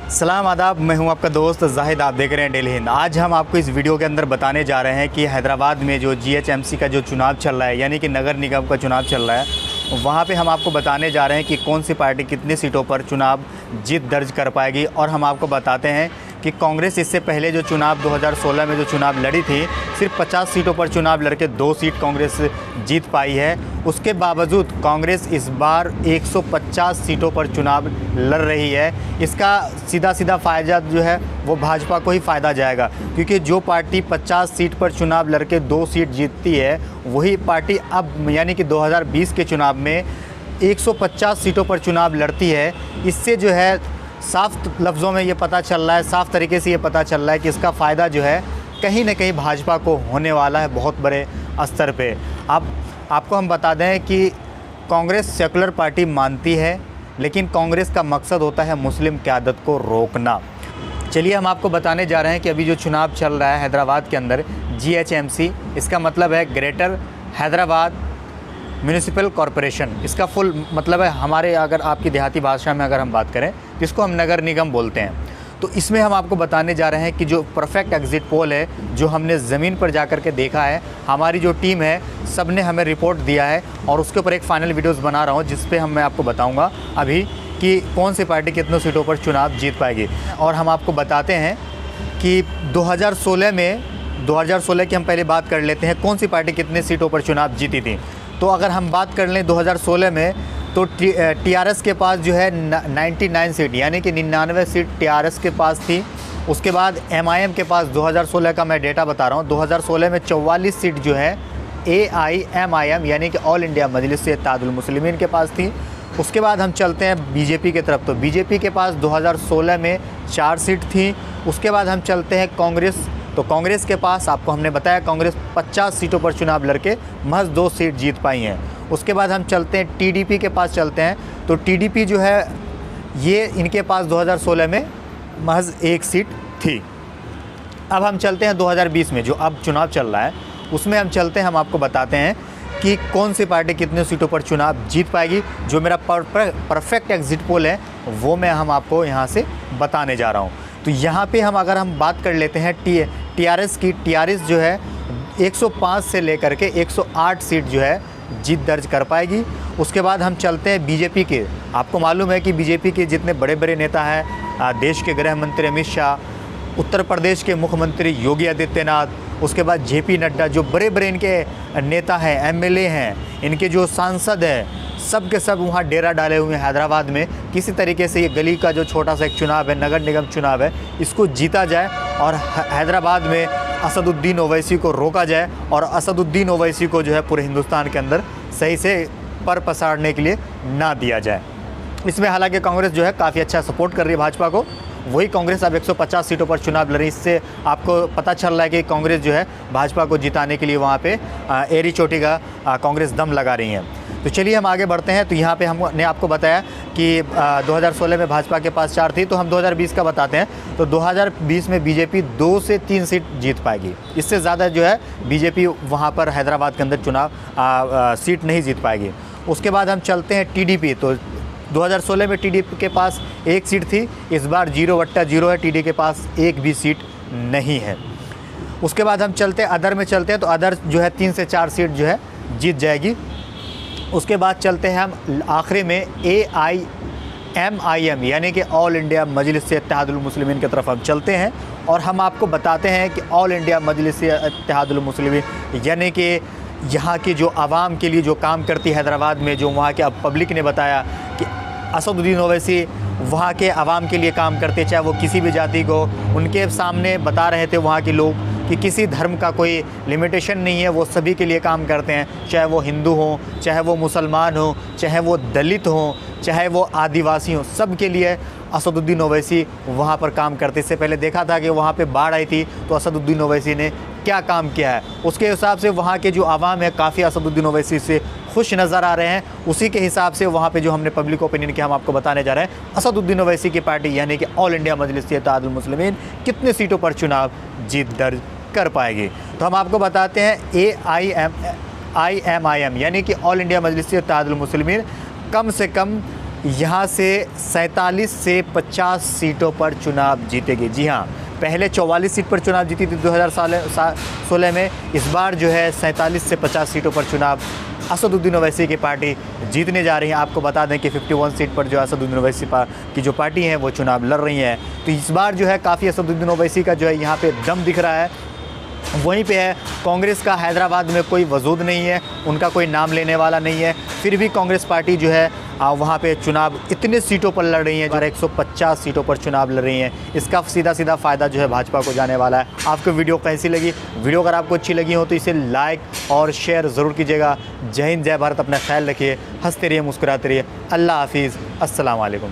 सलाम आदाब, मैं हूं आपका दोस्त जाहिद। आप देख रहे हैं डेली हिंद। आज हम आपको इस वीडियो के अंदर बताने जा रहे हैं कि हैदराबाद में जो जीएचएमसी का जो चुनाव चल रहा है, यानी कि नगर निगम का चुनाव चल रहा है, वहां पे हम आपको बताने जा रहे हैं कि कौन सी पार्टी कितनी सीटों पर चुनाव जीत दर्ज कर पाएगी। और हम आपको बताते हैं कि कांग्रेस इससे पहले जो चुनाव 2016 में जो चुनाव लड़ी थी, सिर्फ 50 सीटों पर चुनाव लड़के 2 सीट कांग्रेस जीत पाई है। उसके बावजूद कांग्रेस इस बार 150 सीटों पर चुनाव लड़ रही है। इसका सीधा फ़ायदा जो है वो भाजपा को ही फ़ायदा जाएगा, क्योंकि जो पार्टी 50 सीट पर चुनाव लड़के 2 सीट जीतती है, वही पार्टी अब यानी कि 2020 के चुनाव में 150 सीटों पर चुनाव लड़ती है। इससे जो है साफ लफ्ज़ों में ये पता चल रहा है, साफ़ तरीके से ये पता चल रहा है कि इसका फ़ायदा जो है कहीं ना कहीं भाजपा को होने वाला है बहुत बड़े स्तर पे। आपको हम बता दें कि कांग्रेस सेकुलर पार्टी मानती है, लेकिन कांग्रेस का मकसद होता है मुस्लिम क़यादत को रोकना। चलिए हम आपको बताने जा रहे हैं कि अभी जो चुनाव चल रहा है हैदराबाद के अंदर जीएचएमसी, इसका मतलब है ग्रेटर हैदराबाद म्यूनिसिपल कॉरपोरेशन। इसका फुल मतलब है, हमारे अगर आपकी देहाती भाषा में अगर हम बात करें, जिसको हम नगर निगम बोलते हैं। तो इसमें हम आपको बताने जा रहे हैं कि जो परफेक्ट एग्ज़िट पोल है, जो हमने ज़मीन पर जा कर के देखा है, हमारी जो टीम है सब ने हमें रिपोर्ट दिया है, और उसके ऊपर एक फ़ाइनल वीडियोज़ बना रहा हूँ, जिस पे मैं आपको बताऊँगा अभी कि कौन सी पार्टी कितनों सीटों पर चुनाव जीत पाएगी। और हम आपको बताते हैं कि 2016 की हम पहले बात कर लेते हैं, कौन सी पार्टी कितने सीटों पर चुनाव जीती थी। तो अगर हम बात कर लें 2016 में, तो टीआरएस के पास जो है 99 सीट, यानी कि 99 सीट टीआरएस के पास थी। उसके बाद एमआईएम के पास 2016 का मैं डेटा बता रहा हूँ, 2016 में 44 सीट जो है एआईएमआईएम यानी कि ऑल इंडिया मजलिस-ए-इत्तेहादुल मुस्लिमीन के पास थी। उसके बाद हम चलते हैं बीजेपी की तरफ। तो बीजेपी के पास 2016 में 4 सीट थी। उसके बाद हम चलते हैं कांग्रेस। तो कांग्रेस के पास आपको हमने बताया, कांग्रेस 50 सीटों पर चुनाव लड़के महज 2 सीट जीत पाई हैं। उसके बाद हम चलते हैं टीडीपी के पास चलते हैं। तो टीडीपी जो है ये इनके पास 2016 में महज 1 सीट थी। अब हम चलते हैं 2020 में, जो अब चुनाव चल रहा है, उसमें हम चलते हैं। हम आपको बताते हैं कि कौन सी पार्टी कितने सीटों पर चुनाव जीत पाएगी। जो मेरा परफेक्ट एग्जिट पोल है वो मैं हम आपको यहाँ से बताने जा रहा हूँ। तो यहाँ पे अगर हम बात कर लेते हैं टीआरएस की, टीआरएस जो है 105 से लेकर के 108 सीट जो है जीत दर्ज कर पाएगी। उसके बाद हम चलते हैं बीजेपी के। आपको मालूम है कि बीजेपी के जितने बड़े बड़े नेता हैं, देश के गृह मंत्री अमित शाह, उत्तर प्रदेश के मुख्यमंत्री योगी आदित्यनाथ, उसके बाद जेपी नड्डा, जो बड़े बड़े इनके नेता हैं, एमएलए हैं, इनके जो सांसद हैं, सब के सब वहाँ डेरा डाले हुए हैं हैदराबाद में। किसी तरीके से ये गली का जो छोटा सा एक चुनाव है, नगर निगम चुनाव है, इसको जीता जाए और हैदराबाद में असदुद्दीन ओवैसी को रोका जाए, और असदुद्दीन ओवैसी को जो है पूरे हिंदुस्तान के अंदर सही से पर पसारने के लिए ना दिया जाए। इसमें हालांकि कांग्रेस जो है काफ़ी अच्छा सपोर्ट कर रही है भाजपा को। वही कांग्रेस अब 150 सीटों पर चुनाव लड़ रही है। इससे आपको पता चल रहा है कि कांग्रेस जो है भाजपा को जिताने के लिए वहाँ पे एड़ी चोटी का कांग्रेस दम लगा रही है। तो चलिए हम आगे बढ़ते हैं। तो यहाँ पे हमने आपको बताया कि 2016 में भाजपा के पास 4 थी, तो हम 2020 का बताते हैं। तो 2020 में बीजेपी 2 से 3 सीट जीत पाएगी। इससे ज़्यादा जो है बीजेपी वहाँ पर हैदराबाद के अंदर चुनाव सीट नहीं जीत पाएगी। उसके बाद हम चलते हैं टीडीपी। तो 2016 में टीडीपी के पास 1 सीट थी, इस बार 0/0 है, टीडीपी के पास 1 भी सीट नहीं है। उसके बाद हम चलते हैं अदर में चलते हैं। तो अदर जो है 3 से 4 सीट जो है जीत जाएगी। उसके बाद चलते हैं हम आखिरी में एआईएमआईएम यानी कि ऑल इंडिया मजलिस-ए-इत्तेहादुल मुस्लिमीन की तरफ हम चलते हैं, और हम आपको बताते हैं कि ऑल इंडिया मजलिस-ए-इत्तेहादुल मुस्लिमीन यानी कि यहाँ की जो आवाम के लिए जो काम करती है हैदराबाद में, जो वहाँ के पब्लिक ने बताया कि असदुद्दीन ओवैसी वहाँ के आवाम के लिए काम करते, चाहे वो किसी भी जाति को, उनके सामने बता रहे थे वहाँ के लोग कि किसी धर्म का कोई लिमिटेशन नहीं है, वो सभी के लिए काम करते हैं, चाहे वो हिंदू हों, चाहे वो मुसलमान हों, चाहे वो दलित हों, चाहे वो आदिवासी हों, सब के लिए असदुद्दीन ओवैसी वहाँ पर काम करते। इससे पहले देखा था कि वहाँ पे बाढ़ आई थी, तो असदुद्दीन ओवैसी ने क्या काम किया है, उसके हिसाब से वहाँ के जो आवाम है काफ़ी असदुद्दीन ओवैसी से खुश नज़र आ रहे हैं। उसी के हिसाब से वहाँ पे जो हमने पब्लिक ओपिनियन की हम आपको बताने जा रहे हैं, असदुद्दीन ओवैसी की पार्टी यानी कि ऑल इंडिया मजलिस-ए-इत्तेहादुल मुस्लिमीन कितने सीटों पर चुनाव जीत दर्ज कर पाएगी। तो हम आपको बताते हैं एआईएमआईएम यानी कि ऑल इंडिया मजलिस-ए-इत्तेहादुल मुस्लिमीन कम से कम यहाँ से 47 से 50 सीटों पर चुनाव जीतेगी। जी हाँ, पहले 44 सीट पर चुनाव जीती थी 2016 में। इस बार जो है 47 से 50 सीटों पर चुनाव असदुद्दीन ओवैसी की पार्टी जीतने जा रही है। आपको बता दें कि 51 सीट पर जो असदुद्दीन ओवैसी की जो पार्टी है वो चुनाव लड़ रही है। तो इस बार जो है काफ़ी असदुद्दीन ओवैसी का जो है यहाँ पे दम दिख रहा है। वहीं पे है कांग्रेस का हैदराबाद में कोई वजूद नहीं है, उनका कोई नाम लेने वाला नहीं है। फिर भी कांग्रेस पार्टी जो है वहाँ पे चुनाव इतने सीटों पर लड़ रही है, जो 150 सीटों पर चुनाव लड़ रही हैं। इसका सीधा फ़ायदा जो है भाजपा को जाने वाला है। आपको वीडियो कैसी लगी? वीडियो अगर आपको अच्छी लगी हो तो इसे लाइक और शेयर ज़रूर कीजिएगा। जय हिंद, जय भारत, अपना ख्याल रखिए, हंसते रहिए, मुस्कुराते रहिए। अल्लाह हाफिज़, अस्सलाम वालेकुम।